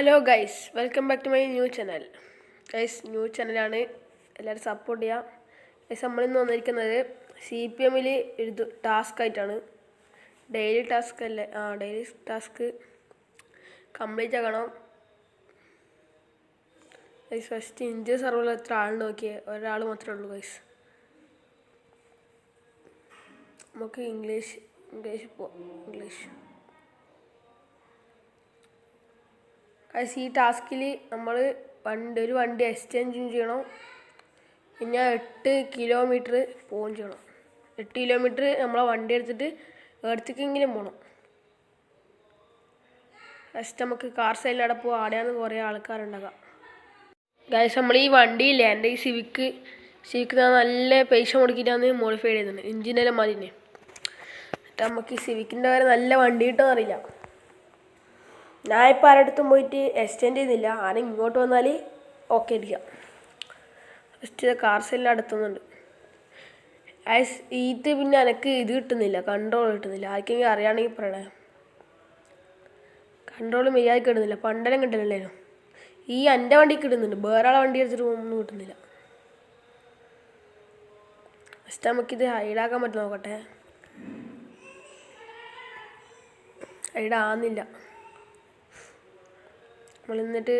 Hello guys, welcome back to my new channel. Guys, new ചാനലാണ്, എല്ലാവരും support ചെയ്യാം. Guys, നമ്മളിന്ന് വന്നിരിക്കുന്നത് CPM ഒരു ടാസ്ക് ആയിട്ടാണ്. ഡെയിലി ടാസ്ക് അല്ലേ? ഡെയിലി ടാസ്ക് കംപ്ലീറ്റ് ആക്കണം. ഗൈസ്, ഫസ്റ്റ് ഇന്ത്യ സർവറിൽ എത്ര ആൾ നോക്കിയേ? ഒരാൾ മാത്രമേ ഉള്ളൂ. ഗൈസ്, നമുക്ക് ഇംഗ്ലീഷ് ഈ ടാസ്കിൽ നമ്മൾ ഒരു വണ്ടി എക്സ്ചേഞ്ച് ചെയ്യണം. പിന്നെ 8 കിലോമീറ്റർ പോവുകയും ചെയ്യണം. 8 കിലോമീറ്റർ നമ്മളെ വണ്ടി എടുത്തിട്ട് എവിടത്തേക്കെങ്കിലും പോകണം. ഫസ്റ്റ് നമുക്ക് കാർ സൈഡിലവിടെ പോകാം. ആടെയാണ് കുറേ ആൾക്കാരുണ്ടാകാം. ഗൈസ്, നമ്മൾ ഈ വണ്ടിയില്ലേ, എൻ്റെ ഈ സിവിക്ക് നല്ല പൈസ മുടക്കിയിട്ടാണ് മോഡിഫൈ ചെയ്യുന്നത്. എഞ്ചിനെല്ലാം മാറിനെ. എന്നിട്ട് നമുക്ക് ഈ സിവിക്കിൻ്റെ വരെ നല്ല വണ്ടി കിട്ടുമെന്ന് അറിയില്ല. ഞാൻ ഇപ്പോൾ ആരടുത്തും പോയിട്ട് എക്സ്റ്റെൻഡ് ചെയ്യുന്നില്ല. ആരും ഇങ്ങോട്ട് വന്നാൽ ഓക്കെ അടിക്കാം. ഫസ്റ്റ് കാർ സെല്ലിൽ അടുത്തുന്നുണ്ട്. പിന്നെ എനിക്ക് കിട്ടുന്നില്ല, കൺട്രോൾ കിട്ടുന്നില്ല. ആർക്കെങ്കിലും അറിയുകയാണെങ്കിൽ പറയണേ. കൺട്രോൾ മര്യാദയ്ക്ക് കിട്ടുന്നില്ല. പണ്ടെല്ലാം കിട്ടുന്നില്ലായിരുന്നു. ഈ എൻ്റെ വണ്ടിക്ക് കിട്ടുന്നുണ്ട്, വേറെ ആളെ വണ്ടി എടുത്തിട്ട് ഒന്നും കിട്ടുന്നില്ല. ഫസ്റ്റ് നമുക്കിത് ഹൈഡാക്കാൻ പറ്റും, നോക്കട്ടെ. ഹൈഡാകുന്നില്ല. നമ്മൾ എന്നിട്ട്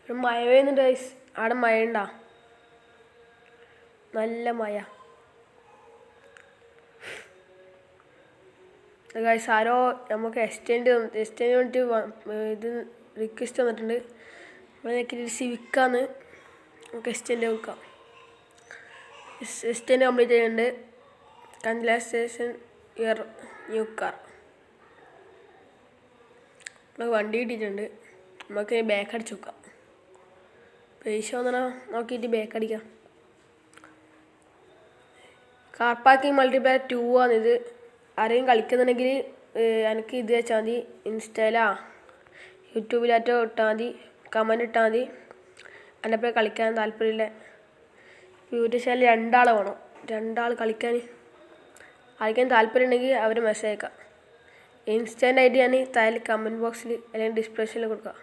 ഒരു മഴ പെയ്യുന്നുണ്ട്. ഗൈസ്, അവിടെ മഴ ഉണ്ടാ? നല്ല മഴ. ഗൈസ്, ആരോ നമുക്ക് എക്സ്റ്റെൻഡ് വേണ്ടിയിട്ട് ഇത് റിക്വസ്റ്റ് വന്നിട്ടുണ്ട്. നമ്മൾ സിവിക്കാന്ന് നമുക്ക് എക്സ്റ്റെൻഡ് വെക്കാം. എക്സ്റ്റെൻഡ് കംപ്ലീറ്റ് ചെയ്യുന്നുണ്ട്. Congratulation your new car. നമുക്ക് വണ്ടി കിട്ടിയിട്ടുണ്ട്. നമുക്ക് ബാക്ക് അടിച്ച് നോക്കാം. പൈസ വന്നാ നോക്കിയിട്ട് ബാക്ക് അടിക്കാം. കാർ പാർക്കിംഗ് മൾട്ടിപ്ലയർ 2 ആണിത്. ആരെങ്കിലും കളിക്കുന്നുണ്ടെങ്കിൽ എനിക്ക് ഇത് വെച്ചാൽ മതി. ഇൻസ്റ്റയിലോ യൂട്യൂബിലാറ്റോ ഇട്ടാൽ മതി, കമൻറ്റ് ഇട്ടാൽ മതി. എൻ്റെ പേര് കളിക്കാൻ താല്പര്യമില്ല. യൂട്യൂബ് ചാനൽ 2 ആൾ വേണം. 2 ആൾ കളിക്കാൻ. ആർക്കും താല്പര്യം ഉണ്ടെങ്കിൽ അവർ മെസ്സേജ് അയക്കാം. ഇൻസ്റ്റൻ്റ് ID ഞാൻ താഴെ കമൻറ്റ് ബോക്സിൽ അല്ലെങ്കിൽ ഡിസ്ക്രിപ്ഷനിൽ കൊടുക്കാം.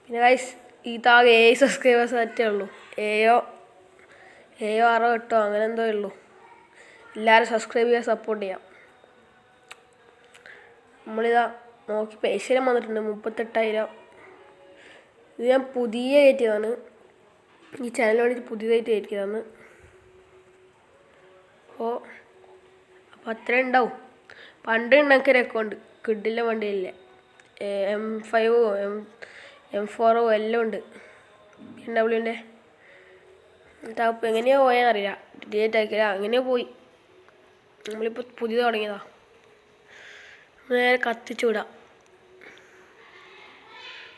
പിന്നെ ഗൈസ്, ഈ താഴെ 7 സബ്സ്ക്രൈബേഴ്സ് ഒറ്റേ ഉള്ളൂ. 7 6 8 അങ്ങനെ എന്തോ ഉള്ളൂ. എല്ലാവരും സബ്സ്ക്രൈബ് ചെയ്യാൻ സപ്പോർട്ട് ചെയ്യാം. നമ്മളിതാ നോക്കി പൈസയെല്ലാം വന്നിട്ടുണ്ട്. 38,000. ഇത് ഞാൻ പുതിയ കയറ്റിയതാണ്. ഈ ചാനൽ വേണ്ടിയിട്ട് പുതിയതായിട്ട് കയറ്റിയതാണ്. അപ്പോൾ അത്ര ഉണ്ടാവും. പണ്ട് ഉണ്ടാക്കിയ അക്കൗണ്ട് കിഡിലെ വണ്ടിയില്ലേ, M5 M4 എല്ലാം ഉണ്ട്. BMW അപ്പോൾ എങ്ങനെയോ പോയാന്നറിയില്ല. ഡിലീറ്റ് ആക്കില്ല, അങ്ങനെയോ പോയി. നമ്മളിപ്പോൾ പുതിയത് തുടങ്ങിയതാ. നേരെ കത്തിച്ചു വിടാം.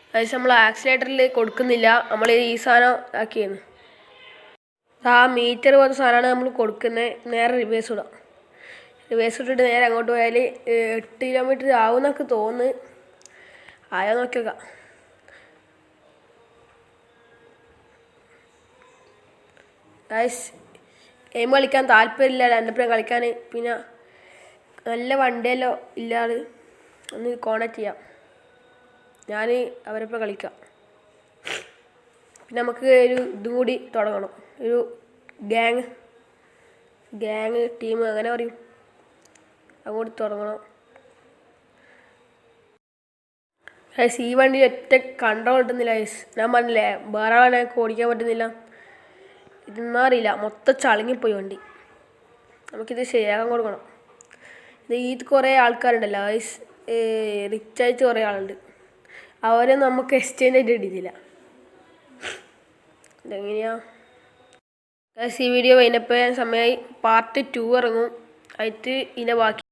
അതായത് നമ്മൾ ആക്സിലേറ്ററിൽ കൊടുക്കുന്നില്ല. നമ്മൾ ഈ സാധനം ആക്കിയെന്ന് മീറ്റർ പോലത്തെ സാധനമാണ് നമ്മൾ കൊടുക്കുന്നത്. നേരെ റിവേഴ്സ് വിടാം. റിവേഴ്സ് ഇട്ടിട്ട് നേരെ അങ്ങോട്ട് പോയാൽ 8 കിലോമീറ്റർ ആവുമെന്നൊക്കെ തോന്നുന്നു. ആയാൽ നോക്കി നോക്കാം. ഗൈസ്, ഗെയിം കളിക്കാൻ താല്പര്യമില്ല എൻ്റെ ഒപ്പം കളിക്കാൻ. പിന്നെ നല്ല വണ്ടിയല്ലോ ഇല്ലാതെ ഒന്ന് കോണ്ടാക്ട് ചെയ്യാം. ഞാൻ അവരൊപ്പം കളിക്കാം. പിന്നെ നമുക്ക് ഒരു ഇതും കൂടി തുടങ്ങണം. ഒരു ഗ്യാങ് ടീം അങ്ങനെ പറയും, അങ്ങോട്ട് തുടങ്ങണം. ഗൈസ്, ഈ വണ്ടി ഒറ്റ കൺട്രോൾ കിട്ടുന്നില്ല. ഗൈസ്, ഞാൻ പറഞ്ഞില്ലേ, വേറെ ആളെ എനിക്ക് ഓടിക്കാൻ പറ്റുന്നില്ല. ഇതൊന്നും അറിയില്ല, മൊത്തം ചളങ്ങിപ്പോയി വണ്ടി. നമുക്കിത് ശരിയാക്കാൻ കൊടുക്കണം. ഇത് കുറേ ആൾക്കാരുണ്ടല്ലോ ഗൈസ്, റിച്ചായിട്ട് കുറേ ആളുണ്ട്. അവരെ നമുക്ക് എക്സ്ചേഞ്ച് ആയിട്ട് ഇടിച്ചില്ല. ഇതെങ്ങനെയാ ഗൈസ്? ഈ വീഡിയോ കഴിഞ്ഞപ്പോൾ സമയമായി. പാർട്ട് 2 ഇറങ്ങും. അതിട്ട് ഇതിൻ്റെ ബാക്കി